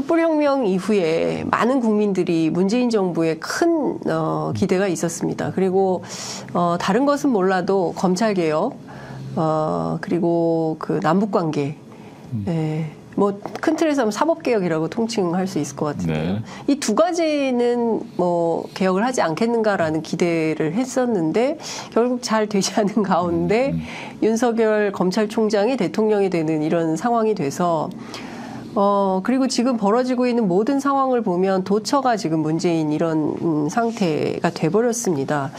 촛불혁명 이후에 많은 국민들이 문재인 정부에 큰 기대가 있었습니다. 그리고 다른 것은 몰라도 검찰개혁, 그리고 그 남북관계, 뭐 큰 틀에서 하면 사법개혁이라고 통칭할 수 있을 것 같은데요. 네. 이 두 가지는 뭐 개혁을 하지 않겠는가라는 기대를 했었는데 결국 잘 되지 않은 가운데 윤석열 검찰총장이 대통령이 되는 이런 상황이 돼서 그리고 지금 벌어지고 있는 모든 상황을 보면 도처가 지금 문재인 이런 상태가 돼버렸습니다.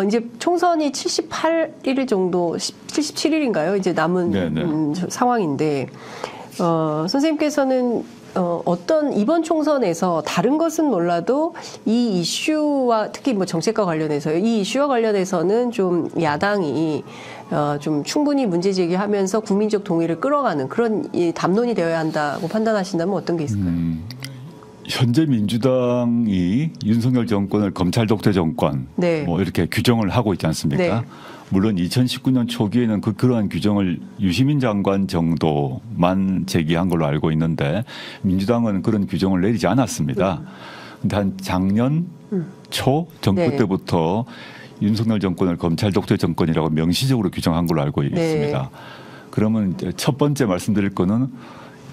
이제 총선이 78일 정도, 77일인가요? 이제 남은 상황인데, 선생님께서는 이번 총선에서 다른 것은 몰라도 이 이슈와 특히 뭐 정책과 관련해서요. 이 이슈와 관련해서는 좀 야당이 좀 충분히 문제 제기하면서 국민적 동의를 끌어가는 그런 담론이 되어야 한다고 판단하신다면 어떤 게 있을까요? 현재 민주당이 윤석열 정권을 검찰 독재 정권 뭐 이렇게 규정을 하고 있지 않습니까? 물론 2019년 초기에는 그러한 규정을 유시민 장관 정도만 제기한 걸로 알고 있는데 민주당은 그런 규정을 내리지 않았습니다. 근데 한 작년 초 정부 때부터 윤석열 정권을 검찰 독재 정권이라고 명시적으로 규정한 걸로 알고 있습니다. 그러면 이제 첫 번째 말씀드릴 거는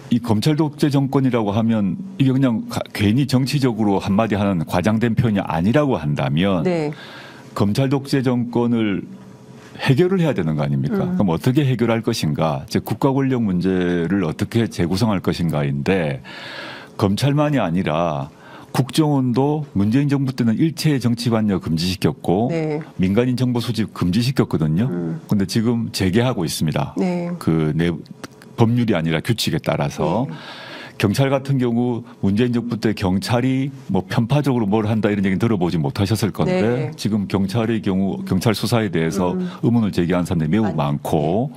이 검찰 독재 정권이라고 하면 이게 그냥 괜히 정치적으로 한마디 하는 과장된 표현이 아니라고 한다면 검찰 독재 정권을 해결을 해야 되는 거 아닙니까? 그럼 어떻게 해결할 것인가? 즉 국가 권력 문제를 어떻게 재구성할 것인가인데 검찰만이 아니라 국정원도 문재인 정부 때는 일체 정치 관여 금지시켰고 민간인 정보 수집 금지시켰거든요. 그런데 지금 재개하고 있습니다. 법률이 아니라 규칙에 따라서 경찰 같은 경우 문재인 정부 때 경찰이 뭐 편파적으로 뭘 한다 이런 얘기는 들어보지 못하셨을 건데 지금 경찰의 경우 경찰 수사에 대해서 의문을 제기한 사람들이 매우 많고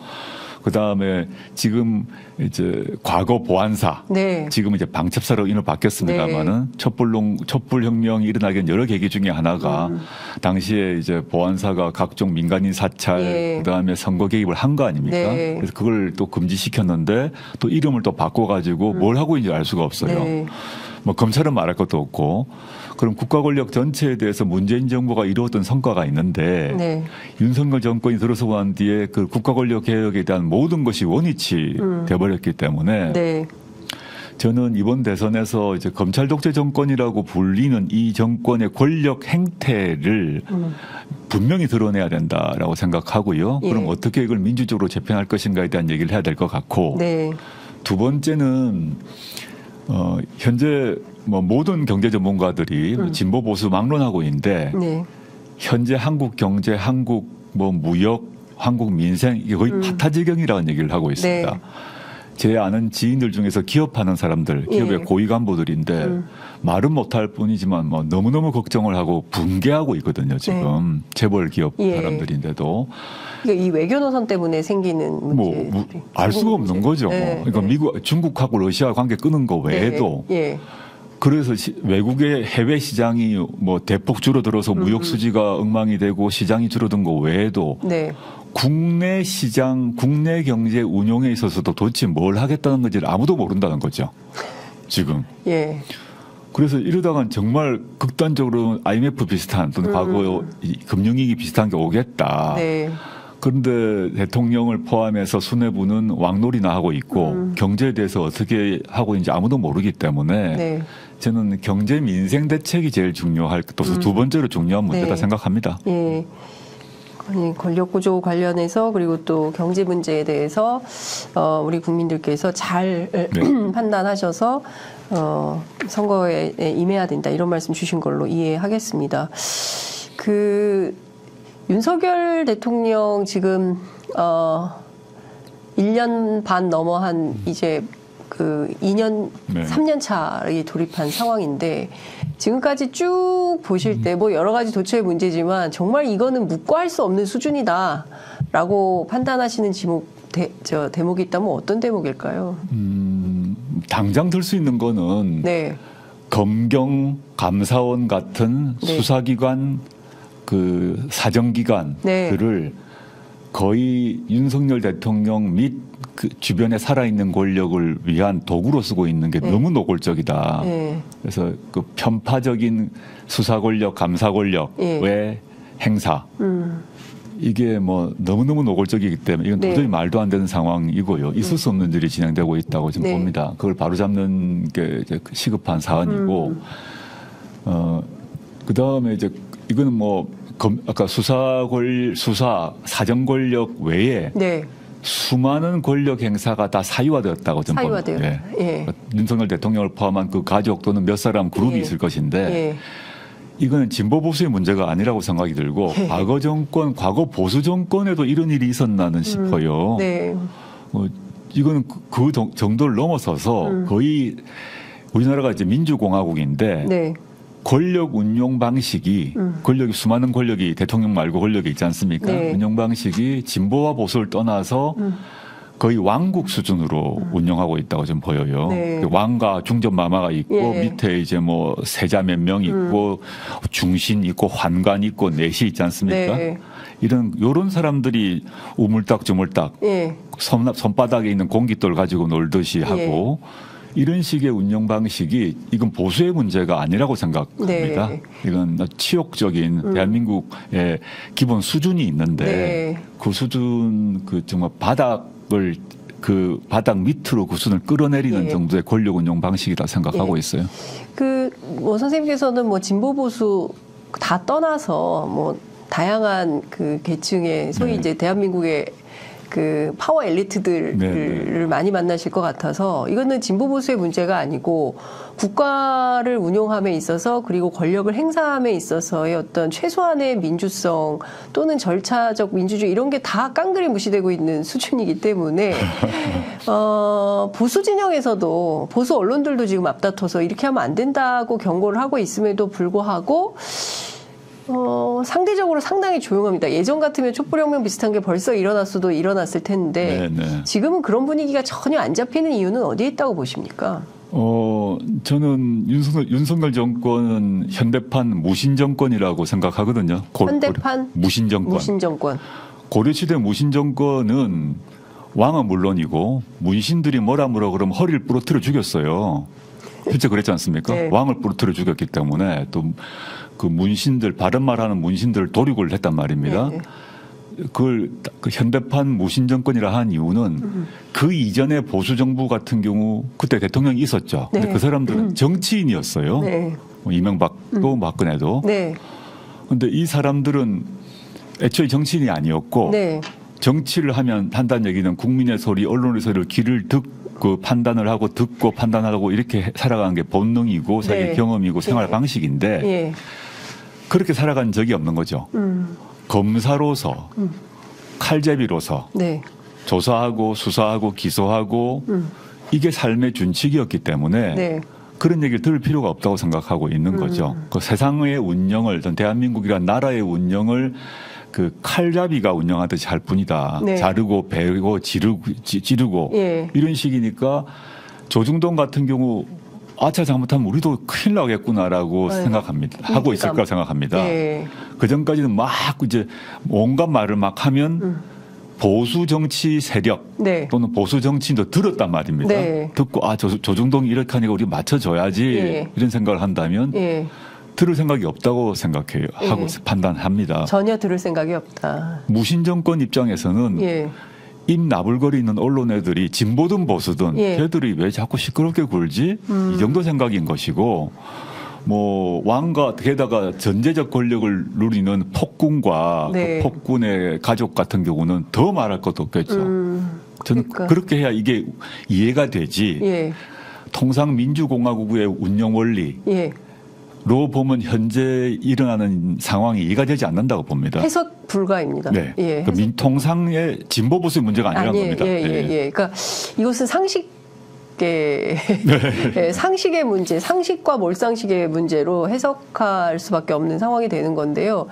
그다음에 지금 이제 과거 보안사 지금 이제 방첩사로 이름을 바뀌었습니다만은 촛불혁명이 일어나기 전 여러 계기 중에 하나가 당시에 이제 보안사가 각종 민간인 사찰 그다음에 선거 개입을 한 거 아닙니까? 그래서 그걸 또 금지시켰는데 또 이름을 또 바꿔가지고 뭘 하고 있는지 알 수가 없어요. 뭐 검찰은 말할 것도 없고 그럼 국가 권력 전체에 대해서 문재인 정부가 이루었던 성과가 있는데 윤석열 정권이 들어서고 뒤에 그 국가 권력 개혁에 대한 모든 것이 원위치 돼버렸기 때문에 저는 이번 대선에서 이제 검찰 독재 정권이라고 불리는 이 정권의 권력 행태를 분명히 드러내야 된다라고 생각하고요. 그럼 어떻게 이걸 민주적으로 재편할 것인가에 대한 얘기를 해야 될 것 같고 두 번째는 현재 뭐 모든 경제 전문가들이 진보 보수 막론하고 있는데 현재 한국 경제, 한국 뭐 무역, 한국 민생 이게 거의 파타지경이라는 얘기를 하고 있습니다. 제 아는 지인들 중에서 기업하는 사람들, 기업의 고위 간부들인데 말은 못할 뿐이지만 뭐 너무너무 걱정을 하고 붕괴하고 있거든요. 지금 재벌 기업 사람들인데도. 그러니까 이 외교 노선 때문에 생기는 문제. 알 수가 없는 거죠. 그러니까 중국하고 러시아 관계 끊은 거 외에도. 그래서 외국의 해외 시장이 뭐 대폭 줄어들어서 무역 수지가 엉망이 되고 시장이 줄어든 거 외에도 국내 시장, 국내 경제 운용에 있어서도 도대체 뭘 하겠다는 건지를 아무도 모른다는 거죠. 지금. 그래서 이러다간 정말 극단적으로 IMF 비슷한 또는 과거 금융위기 비슷한 게 오겠다. 그런데 대통령을 포함해서 수뇌부는 왕놀이나 하고 있고 경제에 대해서 어떻게 하고 있는지 아무도 모르기 때문에 저는 경제 민생 대책이 제일 중요할 또 두 번째로 중요한 문제다 생각합니다. 권력 구조 관련해서 그리고 또 경제 문제에 대해서 우리 국민들께서 잘 판단하셔서 선거에 임해야 된다 이런 말씀 주신 걸로 이해하겠습니다. 윤석열 대통령 지금 1년 반 넘어 한 이제 2년, 3년 차에 돌입한 상황인데 지금까지 쭉 보실 때 뭐 여러 가지 도처의 문제지만 정말 이거는 묵과할 수 없는 수준이다라고 판단하시는 대목이 있다면 어떤 대목일까요? 당장 들 수 있는 거는 검경, 감사원 같은 수사기관 사정기관들을 거의 윤석열 대통령 및 그 주변에 살아있는 권력을 위한 도구로 쓰고 있는 게 너무 노골적이다. 그래서 그 편파적인 수사 권력, 감사 권력의 행사. 이게 뭐 너무너무 노골적이기 때문에 이건 도저히 말도 안 되는 상황이고요. 있을 수 없는 일이 진행되고 있다고 지금 봅니다. 그걸 바로잡는 게 이제 시급한 사안이고, 그 다음에 이제 이거는 뭐 아까 수사 사정 권력 외에 수많은 권력 행사가 다 사유화되었다고 저는 봅니다. 윤석열 대통령을 포함한 그 가족 또는 몇 사람 그룹이 있을 것인데. 이거는 진보 보수의 문제가 아니라고 생각이 들고 과거 정권, 과거 보수 정권에도 이런 일이 있었나는 싶어요. 이거는 그 정도를 넘어서서 거의 우리나라가 이제 민주공화국인데 권력 운용 방식이 권력이 수많은 권력이 대통령 말고 권력이 있지 않습니까? 운용 방식이 진보와 보수를 떠나서 거의 왕국 수준으로 운영하고 있다고 좀 보여요. 왕과 중전마마가 있고 밑에 이제 뭐 세자 몇 명 있고 중신 있고 환관 있고 내시 있지 않습니까? 이런 사람들이 우물딱주물딱 손바닥에 있는 공깃돌 가지고 놀듯이 하고 이런 식의 운영 방식이 이건 보수의 문제가 아니라고 생각합니다. 이건 치욕적인 대한민국의 기본 수준이 있는데 그 수준 그 정말 그 바닥 밑으로 그 수준을 끌어내리는 정도의 권력 운용 방식이다 생각하고 있어요. 뭐 선생님께서는 뭐 진보 보수 다 떠나서 뭐 다양한 그 계층의 소위 이제 대한민국의 그 파워 엘리트들을 많이 만나실 것 같아서 이거는 진보 보수의 문제가 아니고 국가를 운용함에 있어서 그리고 권력을 행사함에 있어서의 어떤 최소한의 민주성 또는 절차적 민주주의 이런 게 다 깡그리 무시되고 있는 수준이기 때문에 보수 진영에서도 보수 언론들도 지금 앞다퉈서 이렇게 하면 안 된다고 경고를 하고 있음에도 불구하고 상대적으로 상당히 조용합니다. 예전 같으면 촛불혁명 비슷한 게 벌써 일어났을 텐데 지금은 그런 분위기가 전혀 안 잡히는 이유는 어디에 있다고 보십니까? 저는 윤석열 정권은 현대판 무신정권이라고 생각하거든요. 현대판 무신정권. 고려시대 무신정권은 왕은 물론이고 문신들이 뭐라 그러면 허리를 부러뜨려 죽였어요. 실제 그랬지 않습니까? 왕을 부러뜨려 죽였기 때문에 또 그 문신들 바른 말하는 문신들을 도륙을 했단 말입니다. 그 현대판 무신 정권이라 한 이유는 그 이전에 보수 정부 같은 경우 그때 대통령이 있었죠. 근데 그 사람들은 정치인이었어요. 뭐 이명박도 박근혜도. 근데 이 사람들은 애초에 정치인이 아니었고 정치를 한다는 얘기는 국민의 소리, 언론의 소리를 귀를 듣고 판단을 하고 듣고 판단하고 이렇게 살아가는 게 본능이고 자기 경험이고 생활 방식인데 그렇게 살아간 적이 없는 거죠. 검사로서 칼제비로서 조사하고 수사하고 기소하고 이게 삶의 준칙이었기 때문에 그런 얘기를 들을 필요가 없다고 생각하고 있는 거죠. 그 세상의 운영을 대한민국이란 나라의 운영을 그 칼잡이가 운영하듯이 할 뿐이다. 자르고 베고 지르고 이런 식이니까 조중동 같은 경우 아차 잘못하면 우리도 큰일 나겠구나라고 생각합니다. 하고 있을 거라 생각합니다. 그 전까지는 막 이제 온갖 말을 막 하면 보수 정치 세력 또는 보수 정치인도 들었단 말입니다. 듣고 조중동이 이렇게 하니까 우리 맞춰줘야지 이런 생각을 한다면 들을 생각이 없다고 생각해요. 하고 판단합니다. 전혀 들을 생각이 없다. 무신 정권 입장에서는 입 나불거리는 언론 애들이 진보든 보수든 걔들이 왜 자꾸 시끄럽게 굴지? 이 정도 생각인 것이고 뭐 왕과 게다가 전제적 권력을 누리는 폭군과 그 폭군의 가족 같은 경우는 더 말할 것도 없겠죠. 저는 그렇게 해야 이게 이해가 되지. 통상 민주공화국의 운영 원리 로 보면 현재 일어나는 상황이 이해가 되지 않는다고 봅니다. 해석 불가입니다. 그 통상의 진보 보수의 문제가 아니라는 겁니다. 그러니까 이것은 상식의 문제, 상식과 몰상식의 문제로 해석할 수밖에 없는 상황이 되는 건데요.